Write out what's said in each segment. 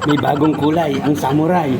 May bagong kulay, ang samurai.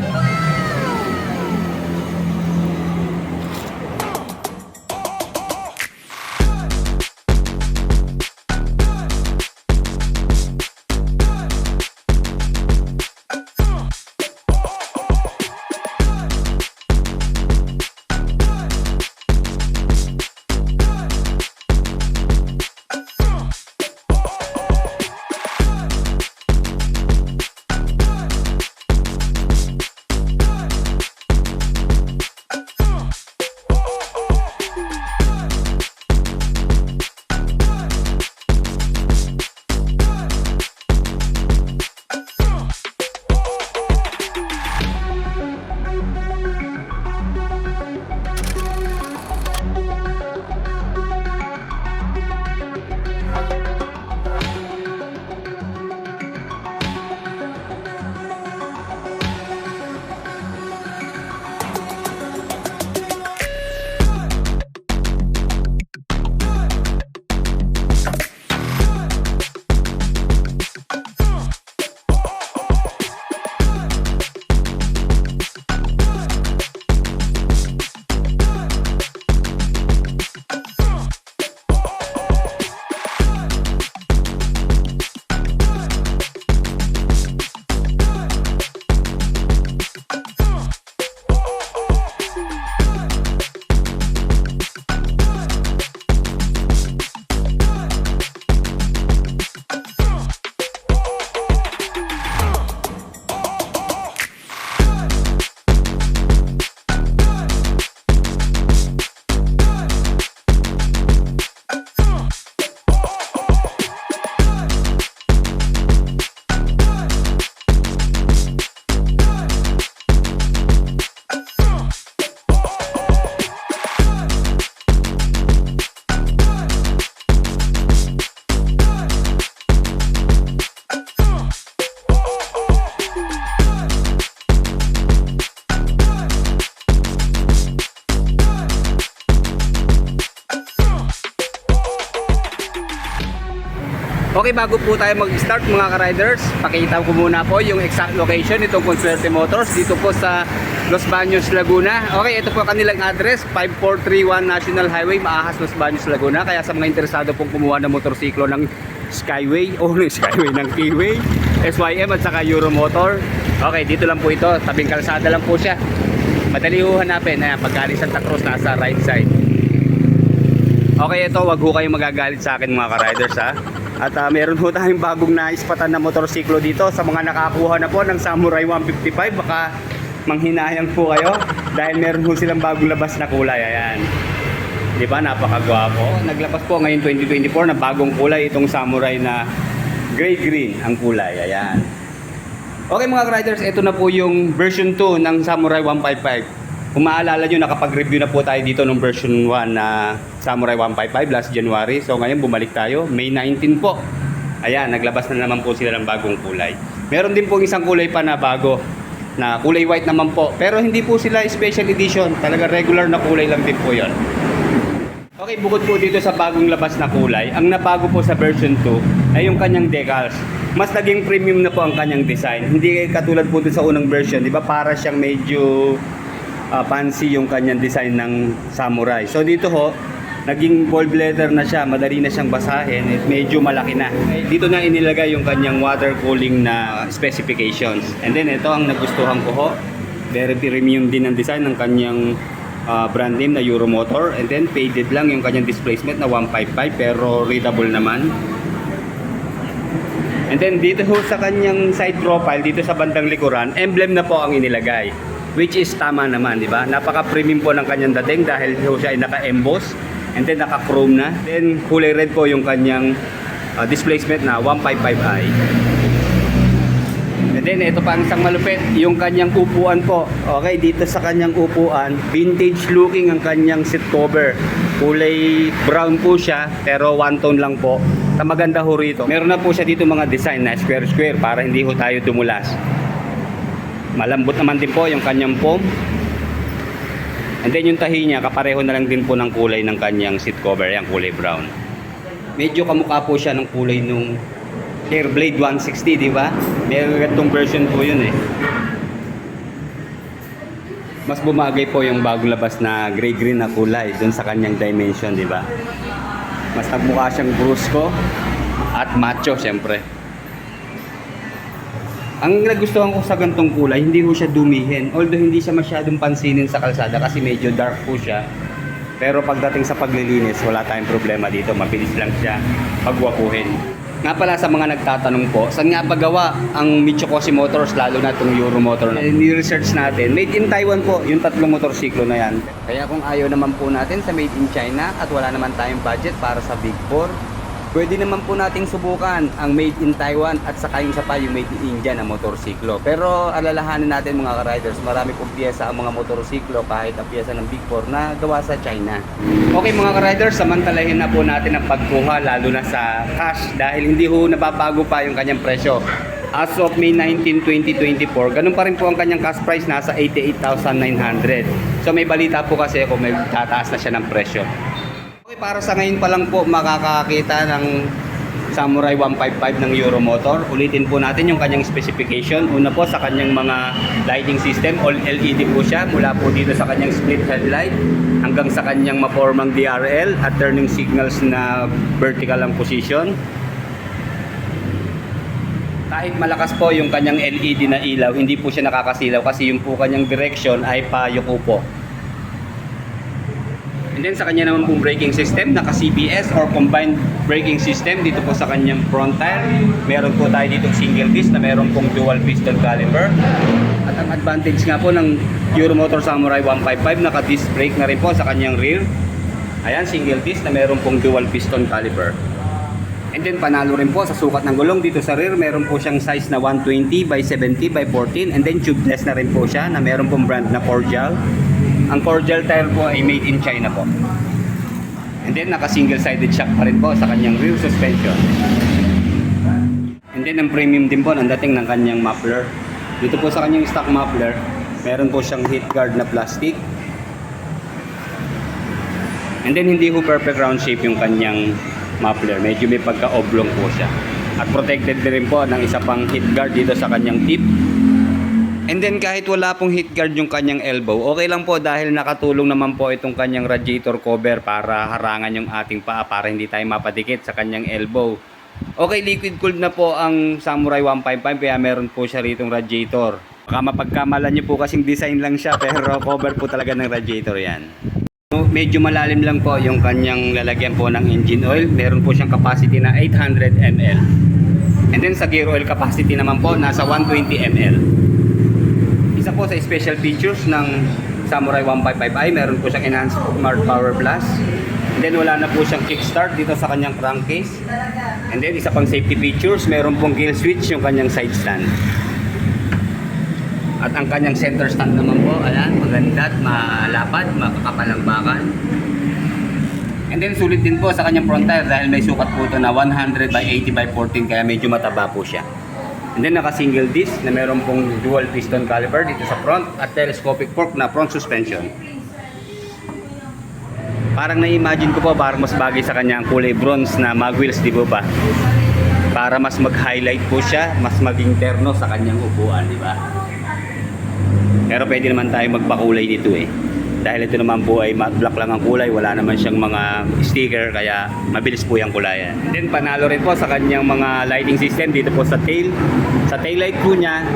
Okay, bago po tayo mag-start mga ka-riders, pakita ko muna po yung exact location nitong Consuerte Motors dito po sa Los Baños, Laguna. Okay, ito po kanilang address, 5431 National Highway, Maahas, Los Baños, Laguna. Kaya sa mga interesado pong kumuha ng motorsiklo ng Skyway, ng Keyway, SYM at saka Euromotor. Okay, dito lang po ito, tabing kalsada lang po siya. Madali ho hanapin, paggaling Santa Cruz, nasa right side. Okay, ito, wag ho kayong magagalit sa akin mga ka-riders ha. At meron ho tayong bagong naispatan na motorsiklo dito. Sa mga nakakuha na po ng Samurai 155, baka manghinayang po kayo dahil meron ho silang bagong labas na kulay. Ayan, di ba, napakagwapo. Naglabas po ngayon 2024 na bagong kulay itong Samurai na gray green ang kulay. Ayan. Okay mga riders, ito na po yung version 2 ng Samurai 155. Kung maalala nyo, nakapag-review na po tayo dito ng version 1 na Samurai 155 last January. So ngayon bumalik tayo, May 19 po. Ayan, naglabas na naman po sila ng bagong kulay. Meron din po isang kulay pa na bago, na kulay white naman po. Pero hindi po sila special edition, talaga regular na kulay lang din po yon. Okay, bukod po dito sa bagong labas na kulay, ang nabago po sa version 2 ay yung kanyang decals. Mas naging premium na po ang kanyang design. Hindi katulad po dito sa unang version, di ba, para siyang medyo fancy yung kanyang design ng Samurai. So dito ho, naging bold leather na siya, madali na siyang basahin, at medyo malaki na. Dito na inilagay yung kanyang water cooling na specifications. And then ito ang nagustuhan ko ho, very premium din ang design ng kanyang brand name na Euromotor. And then faded lang yung kanyang displacement na 155 pero readable naman. And then dito ho sa kanyang side profile, dito sa bandang likuran, emblem na po ang inilagay. Which is tama naman, di ba? Napaka-premium po ng kanyang dating dahil siya ay naka-emboss and then naka-chrome na. Then kulay red po yung kanyang displacement na 155i. And then ito pa ang isang malupit, yung kanyang upuan po. Okay, dito sa kanyang upuan, vintage looking ang kanyang seat cover. Kulay brown po siya pero one tone lang po. Maganda ho rito. Meron na po siya dito mga design na square para hindi ho tayo dumulas. Malambot naman din po yung kanyang foam. And then yung tahi niya, kapareho na lang din po ng kulay ng kanyang seat cover, yung kulay brown. Medyo kamukha po siya ng kulay nung Airblade 160, di ba? May ganitong version po yun eh. Mas bumagay po yung bagong labas na gray-green na kulay dun sa kanyang dimension, di ba? Mas nagmukha siyang brusco at macho, syempre. Ang nagustuhan ko sa gantong kulay, hindi ko siya dumihin. Although hindi siya masyadong pansinin sa kalsada kasi medyo dark po siya. Pero pagdating sa paglilinis, wala tayong problema dito. Mabilis lang siya pagwapuhin. Nga pala sa mga nagtatanong po, saan nga ba gawa ang Mitsukoshi Motors, lalo na itong Euro motor na ni-research natin? Made in Taiwan po, yung tatlong motorsiklo na yan. Kaya kung ayaw naman po natin sa Made in China at wala naman tayong budget para sa Big 4, pwede naman po nating subukan ang Made in Taiwan at saka yung pa yung Made in India na motorsiklo. Pero alalahanin natin mga ka-riders, marami pong piyesa ang mga motorsiklo kahit ang piyesa ng Big 4 na gawa sa China. Okay mga ka-riders, samantalahin na po natin ang pagkuha lalo na sa cash dahil hindi ho nababago pa yung kanyang presyo. As of May 19, 2024, ganun pa rin po ang kanyang cash price, nasa 88,900. So may balita po kasi kung may tataas na siya ng presyo. Okay, para sa ngayon pa lang po makakakita ng Samurai 155 ng Euro motor. Ulitin po natin yung kanyang specification. Una po sa kanyang mga lighting system, all LED po siya, mula po dito sa kanyang split headlight hanggang sa kanyang mapormang DRL at turning signals na vertical ang position. Kahit malakas po yung kanyang LED na ilaw, hindi po siya nakakasilaw kasi yung po kanyang direction ay payuko po. And then sa kanya naman pong braking system, naka CBS or combined braking system dito po sa kanyang front tire. Meron po tayo dito single disc na meron pong dual piston caliper. At ang advantage nga po ng Euro Motor Samurai 155, naka disc brake na rin po sa kanyang rear. Ayan, single disc na meron pong dual piston caliper. And then panalo rin po sa sukat ng gulong dito sa rear, meron po siyang size na 120 by 70 by 14, and then tubeless na rin po siya na meron pong brand na Cordial. Ang Cordial tire po ay made in China po. And then naka single sided shock pa rin po sa kanyang rear suspension. And then ang premium din po ang dating ng kanyang muffler. Dito po sa kanyang stock muffler, meron po siyang heat guard na plastic. And then hindi po perfect round shape yung kanyang muffler, medyo may pagka-oblong po siya. At protected din po ng isa pang heat guard dito sa kanyang tip. And then kahit wala pong heat guard yung kanyang elbow, okay lang po dahil nakatulong naman po itong kanyang radiator cover para harangan yung ating paa para hindi tayo mapadikit sa kanyang elbow. Okay, liquid cooled na po ang Samurai 155 kaya meron po siya ritong radiator. Baka mapagkamalan nyo po kasing design lang siya pero cover po talaga ng radiator yan. Medyo malalim lang po yung kanyang lalagyan po ng engine oil. Meron po siyang capacity na 800 ml. And then sa gear oil capacity naman po nasa 120 ml. Isa po sa special features ng Samurai 155i, meron po siyang enhanced smart power plus. And then wala na po siyang kickstart dito sa kanyang crankcase. And then isa pang safety features, meron pong kill switch yung kanyang side stand. At ang kanyang center stand naman po, ayan, maganda at malapad, makakapalambakan. And then sulit din po sa kanyang front tire dahil may sukat po ito na 100 by 80 by 14 kaya medyo mataba po siya. And then naka single disc na meron pong dual piston caliper dito sa front at telescopic fork na front suspension. Parang na-imagine ko po parang mas bagay sa kanya ang kulay bronze na mag wheels, di ba? Para mas mag-highlight po siya, mas maging terno sa kanyang upuan, di ba? Pero pwede naman tayo magpakulay dito eh. Dahil ito naman po ay matte black lang ang kulay, wala naman siyang mga sticker kaya mabilis po yung kulayan. And then panalo rin po sa kanyang mga lighting system dito po sa tail. Sa tail light po niya,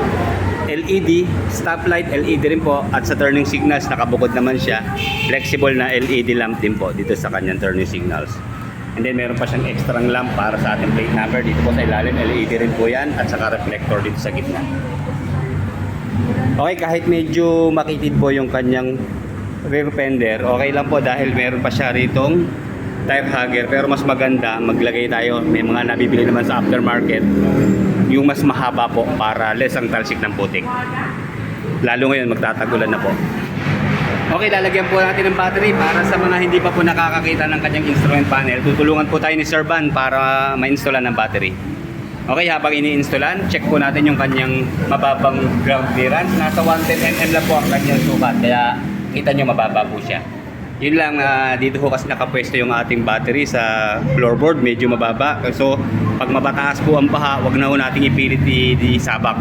LED, stoplight LED rin po at sa turning signals nakabukod naman siya. Flexible na LED lamp din po dito sa kanyang turning signals. And then meron pa siyang extra lamp para sa ating plate number dito po sa ilalim, LED rin po yan at saka reflector dito sa gitna. Okay, kahit medyo makitid po yung kanyang rear fender, okay lang po dahil meron pa siya ritong tire hugger. Pero mas maganda, maglagay tayo, may mga nabibili naman sa aftermarket, yung mas mahaba po para less ang talsik ng putik. Lalo ngayon, magtatagulan na po. Okay, lalagyan po natin ng battery para sa mga hindi pa po nakakakita ng kanyang instrument panel. Tutulungan po tayo ni Sir Van para ma-installan ng battery. Okay, habang ini-installan, check po natin yung kanyang mababang ground clearance. Nasa 110 mm lang po ang kanyang sukat, kaya kita nyo mababa po siya. Yun lang, dito ho kasi nakapwesto yung ating battery sa floorboard, medyo mababa. So Pag mabataas po ang baha, wag na ho nating ipilit sabak.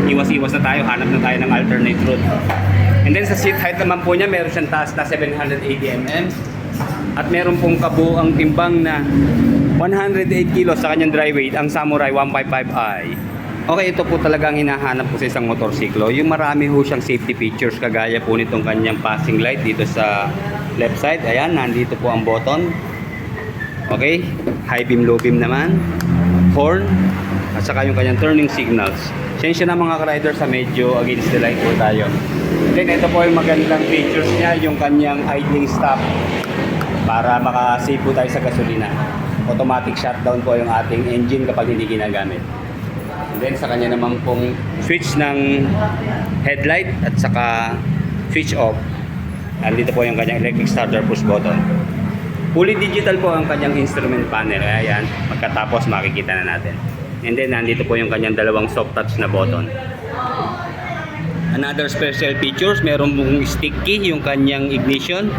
Iwas-iwas na tayo, hanap na tayo ng alternate route. And then sa seat height naman po niya, meron siyang taas na 780 mm. At meron pong kabuang timbang na 108 kilos sa kanyang dry weight, ang Samurai 155i. Okay, ito po talaga ang hinahanap ko sa isang motorsiklo. Yung marami ho siyang safety features kagaya po nitong kanyang passing light dito sa left side. Ayan, nandito po ang button. Okay, high beam, low beam naman. Horn, at saka yung kanyang turning signals. Sensya na mga ka-rider sa medyo against the light po tayo. Then ito po yung magandang features niya, yung kanyang idling stop para makasave po tayo sa gasolina. Automatic shutdown po yung ating engine kapag hindi ginagamit. Then sa kanya naman pong switch ng headlight at saka switch off. Andito po yung kanyang electric starter push button. Fully digital po ang kanyang instrument panel. Ayan, pagkatapos makikita na natin. And then nandito po yung kanyang dalawang soft touch na button. Another special features, meron pong stick key yung kanyang ignition.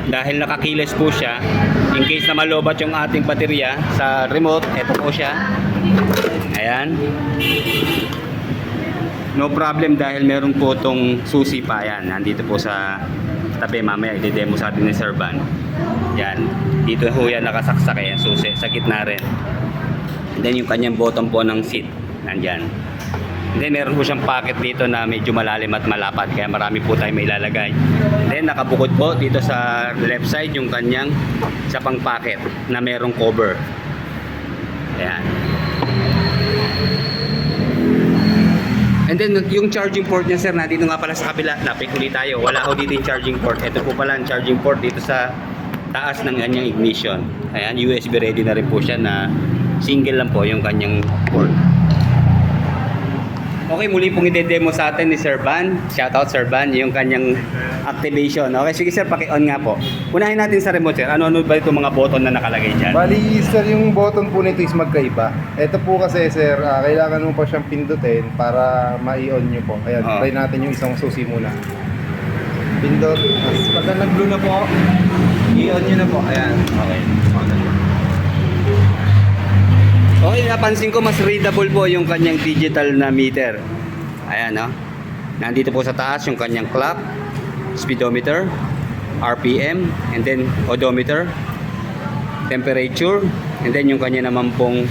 Dahil nakakiles po siya, in case na malobat yung ating baterya sa remote, ito po siya. Ayan. No problem dahil meron po itong susi pa. Ayan, nandito po sa tabi, mamaya i-demo sa atin ni Sir Van. Yan, dito ho yan nakasaksak eh, susi, sa gitna rin. And then yung kanyang bottom po ng seat, nandyan. And then meron po siyang pocket dito na medyo malalim at malapad, kaya marami po tayo may ilalagay. Then nakabukod po dito sa left side yung kanyang isa pang pocket na merong cover. Ayan. And then yung charging port niya sir, nandito nga pala sa kabila, napikuli tayo. Wala ho dito yung charging port. Ito po pala ang charging port dito sa taas ng kanyang ignition. Ayan, USB ready na rin po siya na single lang po yung kanyang port. Okay, muli pong i-demo sa atin ni Sir Van. Shoutout Sir Van, yung kanyang activation. Okay, sige sir, paki-on nga po. Unahin natin sa remote sir. Ano-ano ba itong mga button na nakalagay dyan? Bali, sir, yung button po nito is magkaiba. Ito po kasi, sir, kailangan mo pa siyang pindutin para ma-on nyo po. Ayan, try natin yung isang susi muna. Pindot. Pagka nag-blue na po, i-on nyo na po. Ayan. Okay. Okay, napansin ko mas readable po yung kanyang digital na meter. Ayan, no? Nandito po sa taas yung kanyang clock, speedometer, RPM, and then odometer, temperature, and then yung kanya naman pong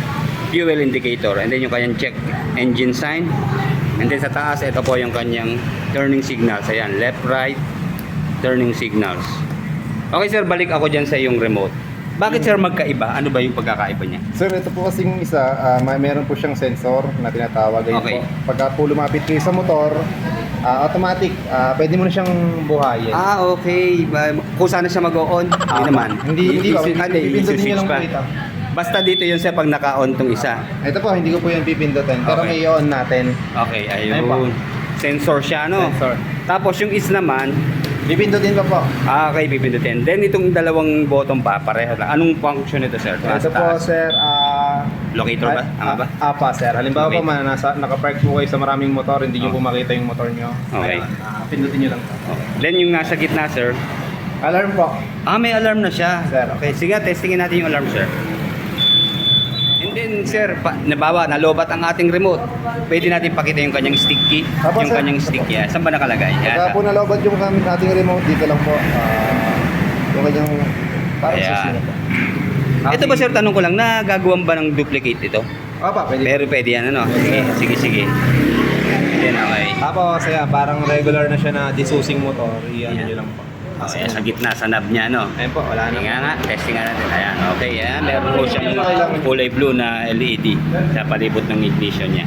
fuel indicator, and then yung kanyang check engine sign, and then sa taas, ito po yung kanyang turning signals. Ayan, left, right, turning signals. Okay sir, balik ako dyan sa yung remote. Bakit sir magkaiba? Ano ba yung pagkakaiba niya? Sir, ito po kasing isa, meron po siyang sensor na tinatawag. Ayun Okay. po. Pagka po lumapit kayo sa motor, automatic, pwede mo na siyang buhayin. Okay. Kung saan siya mag-on? Hindi naman. Hindi pa. Pipindutin i-switch niyo lang pa. po ito. Basta dito yun sir pag naka-on tong isa. Ito po, hindi ko po yan pipindutin. Pero Okay. may i-on natin. Okay, Ayun pa. ayun. Sensor siya, no? Sensor. Tapos yung is naman, Pipindutin pa po. okay, pipindutin. Then itong dalawang button pa, pareho lang. Anong function ito sir? Taas, Ito po, taas. sir, Locator ba? Tama ba? Apa, sir. Halimbawa Okay. po, nakapark po kayo sa maraming motor, hindi nyo Oh. po makita yung motor nyo. Okay. Ayun, pindutin nyo lang po. Then yung nasa gitna sir, Alarm po. may alarm na siya. Sir. Okay, sige, testingin natin yung alarm sir. And then sir, nabawa, nalobat ang ating remote. Pwede natin pakita yung kanyang stick key. Apo, Yung sir. kanyang stick key. Saan ba nakalagay? Pagka po nalobad yung ating remote, dito lang po. Yung kanyang parang Ayan. susi na po. Ito ba sir, tanong ko lang, nagagawan ba ng duplicate ito? Opa, pwede. Pero pwede yan, ano? Sige. Then, okay. Tapos, parang regular na siya na disusing motor. Iyan Ayan. nyo lang po. Okay, sa gitna, sa knob niya, no? Ayun po, wala na. Sige nga, testing nga natin. Ayan, okay, ayan. Meron po siyang kulay blue na LED sa palibot ng ignition niya.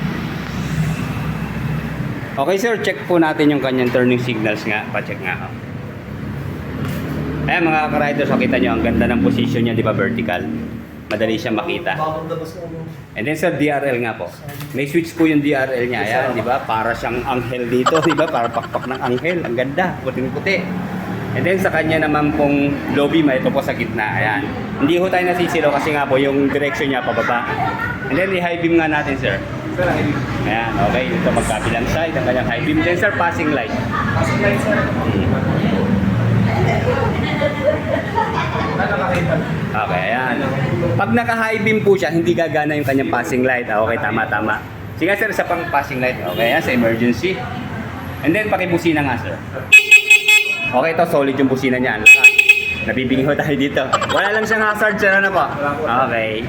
Okay sir, check po natin yung kanyang turning signals nga. Pa-check nga. Ayan mga ka-riders, makita nyo, ang ganda ng position niya, di ba, vertical. Madali siya makita. And then sa DRL nga po. May switch po yung DRL niya. Ayan, di ba? Para siyang anghel dito, di ba? Para pakpak ng anghel. Ang ganda, puting-puti. And then sa kanya naman pong low beam, ito po sa gitna. Ayan. Hindi ho tayo nasisilaw kasi nga po yung direction niya pababa. And then i-high beam nga natin, sir. Sir, Ayan, okay. Ito magkabilang side, ang kanyang high beam. Then sir, passing light. Passing light, sir. Okay, ayan. Pag naka-high beam po siya, hindi gagana yung kanyang passing light. Okay, tama. Sige sir, sa pang passing light. Okay, yan, sa emergency. And then, pakibusina nga sir. Okay, ito, solid yung busina niya. Nabibingi ho tayo dito. Wala lang siyang hazard sir, ano po? Okay.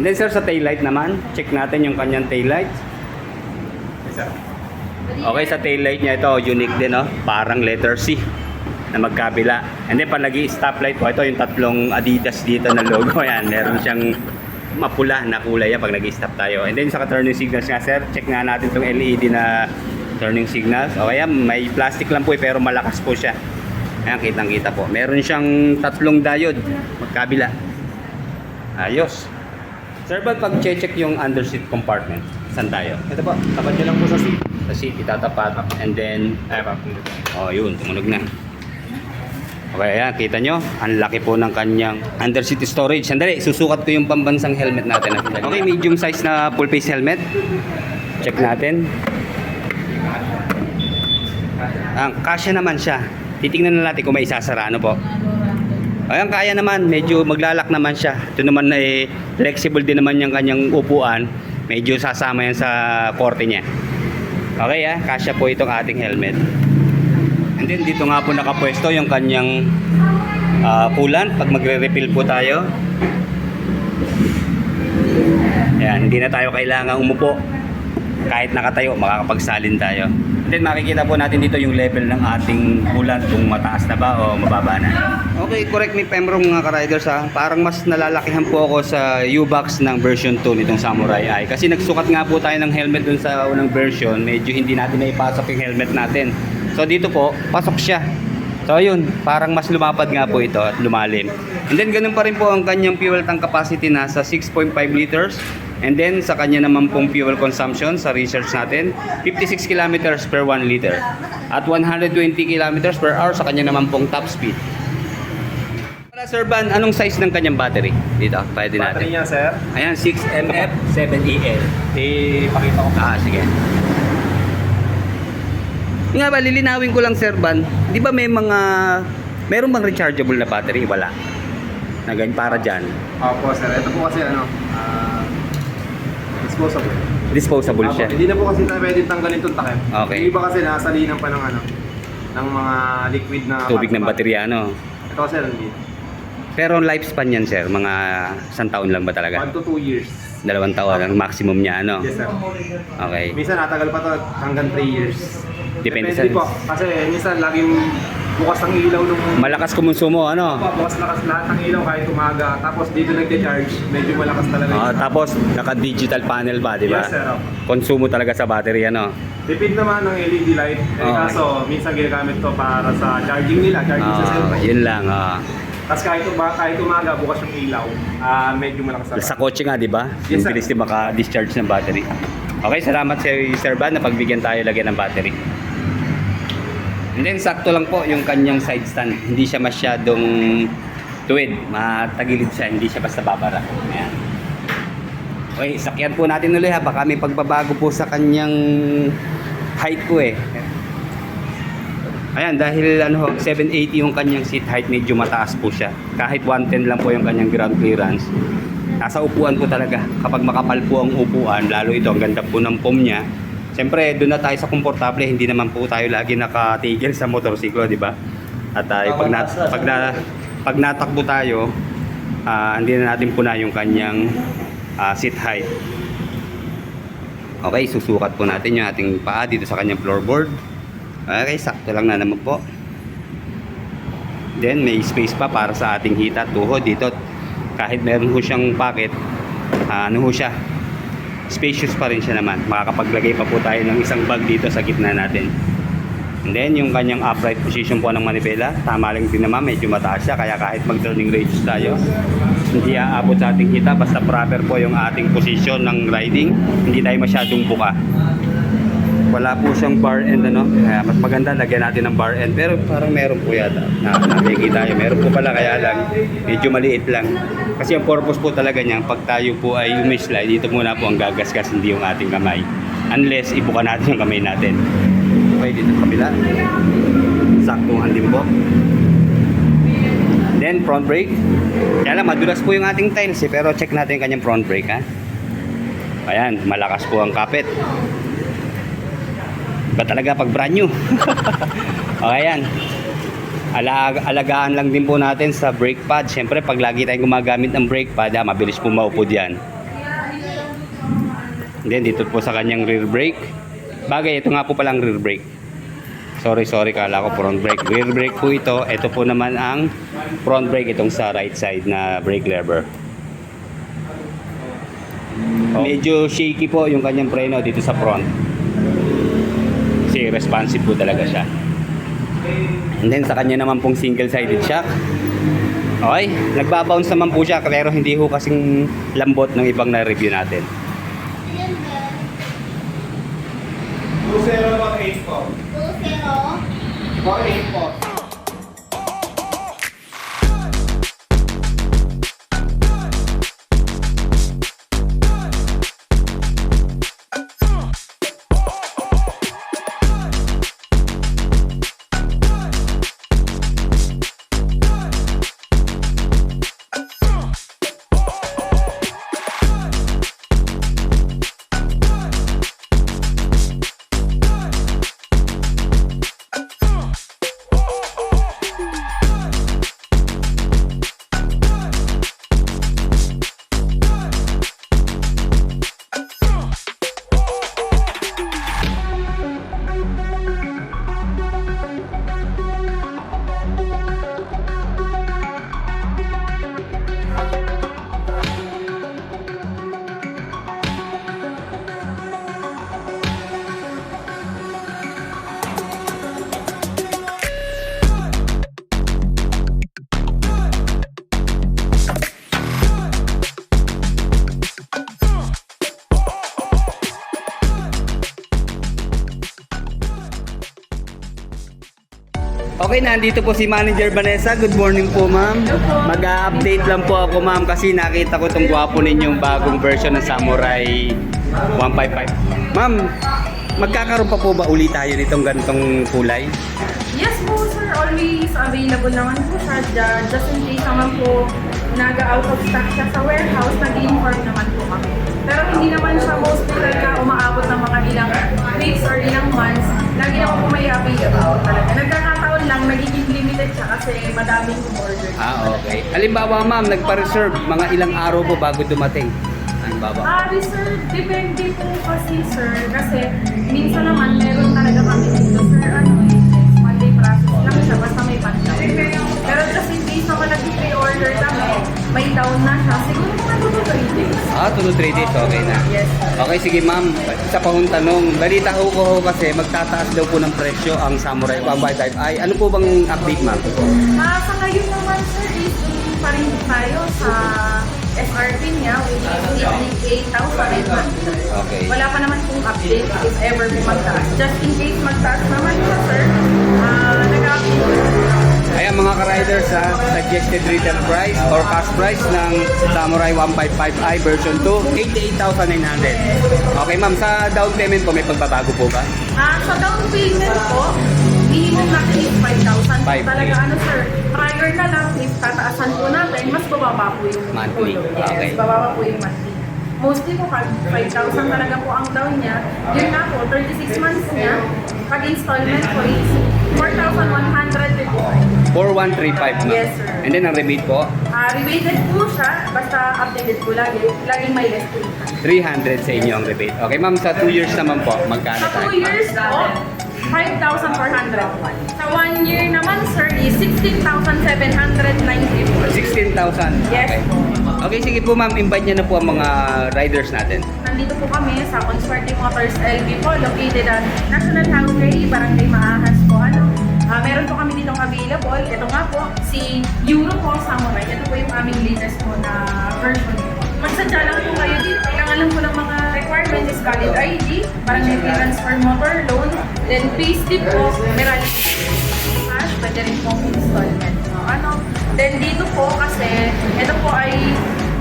And then sir, sa tail light naman, check natin yung kanyang tail light. Okay, sa tail light niya ito, unique din, no? Parang letter C na magkabila. And then, pag nag-stoplight po, ito yung tatlong Adidas dito na logo. Yan, meron siyang mapula na kulay yan pag nag-stop tayo. And then, sa turning signals nga, sir, check nga natin itong LED na turning signals. Okay, yan, may plastic lang po pero malakas po siya. Ayan, kitang-kita po. Meron siyang tatlong diode magkabila. Ayos. Sir, pag check yung underseat compartment, saan tayo? Ito po, tapat nyo lang po sa seat. Sa seat, itatapat. And then, oh, yun, tumunog na. Okay, ayan, kita nyo, ang laki po ng kanyang underseat storage. Sandali, susukat ko yung pambansang helmet natin. Okay, medium size na full face helmet. Check natin. Ang kasya naman siya. Titingnan na natin kung may isasara, ano po. Ayan, kaya naman, medyo maglalak naman siya. Ito naman na flexible din naman yung kanyang upuan. Medyo sasama yan sa korte niya. Okay, kasya po itong ating helmet. And then dito nga po nakapwesto yung kanyang coolant pag magre-refill po tayo. Ayan, hindi na tayo kailangan umupo. Kahit nakatayo, makakapagsalin tayo. And then makikita po natin dito yung level ng ating coolant kung mataas na ba o mababa na. Okay, correct me if I'm wrong mga ka-riders ha. Parang mas nalalakihan po ako sa U-Box ng version 2 nitong Samurai Eye. Kasi nagsukat nga po tayo ng helmet dun sa unang version. Medyo hindi natin naipasok yung helmet natin. So dito po, pasok siya. So ayun, parang mas lumapad nga po ito at lumalim. And then ganun pa rin po ang kanyang fuel tank capacity nasa 6.5 liters. And then sa kanya naman pong fuel consumption sa research natin, 56 kilometers per 1 liter. At 120 kilometers per hour sa kanya naman pong top speed. Para Sir Van, anong size ng kanyang battery? Dito, pwede natin. Battery niya, sir. Ayan, 6MF 7EL. Pakita ko. Sige. Nga ba, lilinawin ko lang Sir Van, di ba meron bang rechargeable na battery? Wala. Na ganyan para dyan. Opo, sir. Ito po kasi disposable. Disposable Opo, siya. hindi na po kasi pwede tanggalin itong takip. Okay. Yung iba kasi nasalinan pa ng mga liquid na Tubig ng baterya, ano? Ito, sir, hindi. Pero lifespan yan, sir, mga 1 taon lang ba talaga? 1 to 2 years. 2 taon ang maximum niya, ano? Yes, sir. Okay. Minsan natagal pa to hanggang 3 years. Depende po. Kasi minsan laging bukas ang ilaw nung... Malakas kumonsumo, ano? Bukas lahat ng ilaw kahit umaga. Tapos dito nagde-charge, medyo malakas talaga. Tapos naka-digital panel ba, di ba? Yes, sir. Konsumo talaga sa battery, ano? Tipid naman ng LED light. Kaso minsan ginagamit to para sa charging nila, charging sa cellphone. Yun lang. Tapos kahit umaga, bukas yung ilaw, medyo malakas talaga. Sa kotse nga, di ba? Yes, Yung sir. bilis din maka-discharge ng battery. Okay, salamat sa Sir Van na pagbigyan tayo lagyan ng battery. And then, sakto lang po yung kanyang side stand. Hindi siya masyadong tuwid. Matagilid siya. Hindi siya basta babara. Ayan. Okay, sakyan po natin ulit ha. Baka may pagbabago po sa kanyang height po eh. Ayan, dahil 780 yung kanyang seat height, medyo mataas po siya. Kahit 110 lang po yung kanyang ground clearance. Nasa upuan po talaga. Kapag makapal po ang upuan, lalo ito, ang ganda po ng foam niya. Siyempre, doon na tayo sa komportable. Hindi naman po tayo lagi nakatigil sa motorsiklo, di ba? At pag natakbo tayo, hindi na natin puna yung kanyang seat height. Okay, susukat po natin yung ating paa dito sa kanyang floorboard. Okay, sakto lang na naman po. Then, may space pa para sa ating hita at tuhod dito. Kahit meron ho siyang pocket, siya, spacious pa rin siya naman. Makakapaglagay pa po tayo ng isang bag dito sa gitna natin. And then yung kanyang upright position po ng manibela, tama lang din naman, medyo mataas siya. Kaya kahit mag turning radius tayo, hindi aabot sa ating hita. Basta proper po yung ating position ng riding, hindi tayo masyadong buka. Wala po siyang bar end, kaya mas maganda lagyan natin ng bar end, pero parang meron po yata na nakikita tayo, meron po pala, kaya lang medyo maliit lang kasi ang purpose po talaga niyan, pag tayo po ay umi-slide, dito muna po ang gagasgas, hindi yung ating kamay, unless ibuka natin yung kamay natin. Okay, dito kabila, saktuhan din po. then front brake. Kaya lang, madulas po yung ating tiles pero check natin yung kanyang front brake ha. Ayan, malakas po ang kapit. Iba talaga pag brand new. Okay yan. Alagaan lang din po natin sa brake pad. Siyempre pag lagi tayong gumagamit ng brake pad, mabilis po maupod yan. Then dito po sa kanyang rear brake. Bagay, ito nga po palang rear brake. Sorry, kala ko front brake. Rear brake po ito. Ito po naman ang front brake, itong sa right side na brake lever. Medyo shaky po yung kanyang preno dito sa front. Kasi responsive po talaga siya. And then sa kanya naman pong single-sided shock. Okay, nagbabounce naman po siya pero hindi ho kasing lambot ng ibang na-review natin. 2018 po. 20. 48 po. Okay, nandito po si Manager Vanessa. Good morning po, ma'am. Mag-update lang po ako, ma'am, kasi nakita ko itong gwapo ninyong bagong version ng Samurai 155. Ma'am, magkakaroon pa po ba ulit tayo nitong ganitong kulay? Yes po sir, always available naman po siya. Just in case naman po naga-out of stock siya sa warehouse, nag-inform naman po kami. Pero hindi naman siya mostly talaga umaabot ng mga ilang weeks or ilang months. Lagi naman po may available talaga. Nagkakataon lang, magiging limited siya kasi madaming order. Okay. Halimbawa, ma'am, nagpa-reserve mga ilang araw po bago dumating. Halimbawa. Reserve, depende po kasi sir. Kasi minsan naman meron talaga kami dito sir. Monday process lang siya basta may pandown. Pero just in case naman nag-pre-order kami, may down na siya. Siguro mga 2 to 3 days. 2 to 3 days, okay na. Yes. Okay, sige ma'am. Isa pa hong tanong. Balita ko kasi magtataas daw po ng presyo ang Samurai 155i. Ano po bang update, ma'am? Sa ngayon naman sir, is pa rin tayo sa SRP niya, which is 88,800. Okay. Wala pa naman pong update if ever po magtaas. Just in case magtaas naman siya sir, nag-update. Ayan mga ka-riders, suggested retail price or cash price ng Samurai 155i version 2, 88,900. Okay ma'am, sa down payment po may pagbabago po ba? Sa down payment po, minimum natin is 5,000. 5K. Talaga sir, prior na lang, if tataasan po natin, mas bababa po yung Monthly. tulog. Yes, Okay. bababa po yung monthly. Mostly po, 5,000 talaga po ang down niya. Yun na po, 36 months niya. Pag installment po is 4,135. 4135 ma'am. Yes, sir. And then ang rebate po, Rebated po siya, basta updated po lagi. Laging may less po. 300 sa inyo ang rebate. Okay ma'am, sa 2 years naman po, magkano Sa tayo? 2 years po, 5,401. Sa 1 year naman, sir, is 16,794. 16,000. Yes Okay. po. Okay, sige po ma'am, invite niyo na po ang mga riders natin. Nandito po kami sa Consuerte Motors LV po, located at National Highway, Barangay Maahas po. Meron po kami ditong available. Ito nga po, si Euro po Samurai. Ito po yung aming latest po na version. Magsadya lang po kayo dito. Kailangan lang po ng mga requirements is valid ID, barangay clearance for motor loan, then payslip po, meron cash, pwede rin pong installment. Then dito po kasi, ito po ay,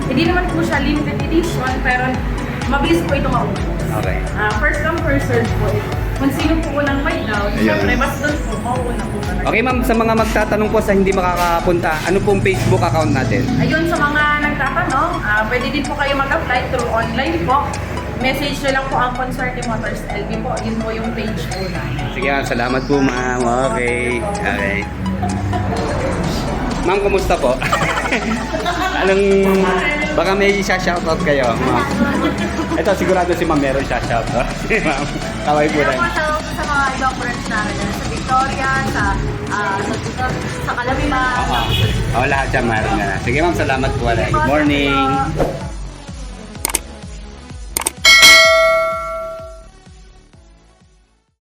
hindi naman po siya limited edition, pero mabilis po ito maubos. Okay. First come, first serve po ito. kung sino po unang may down, Ayun. syempre mas doon po, mauuna po talaga. Okay ma'am, sa mga magtatanong po sa hindi makakapunta, ano pong Facebook account natin? Ayun, sa mga nagtatanong, pwede din po kayo mag-apply through online po. Message nyo lang po ang Consorte Motors LB po. Yun po yung page po namin. Sige ma'am, salamat po ma'am. Okay. Okay. Ma'am, kumusta po? Anong, baka may shoutout kayo, ma'am. Ito, sigurado si ma'am meron shoutout. Si ma'am, kaway po Pero rin. po sa mga ibang branch namin, sa Victoria, sa Calabima. Oo, lahat siya meron na. Sige ma'am, salamat po. Good morning.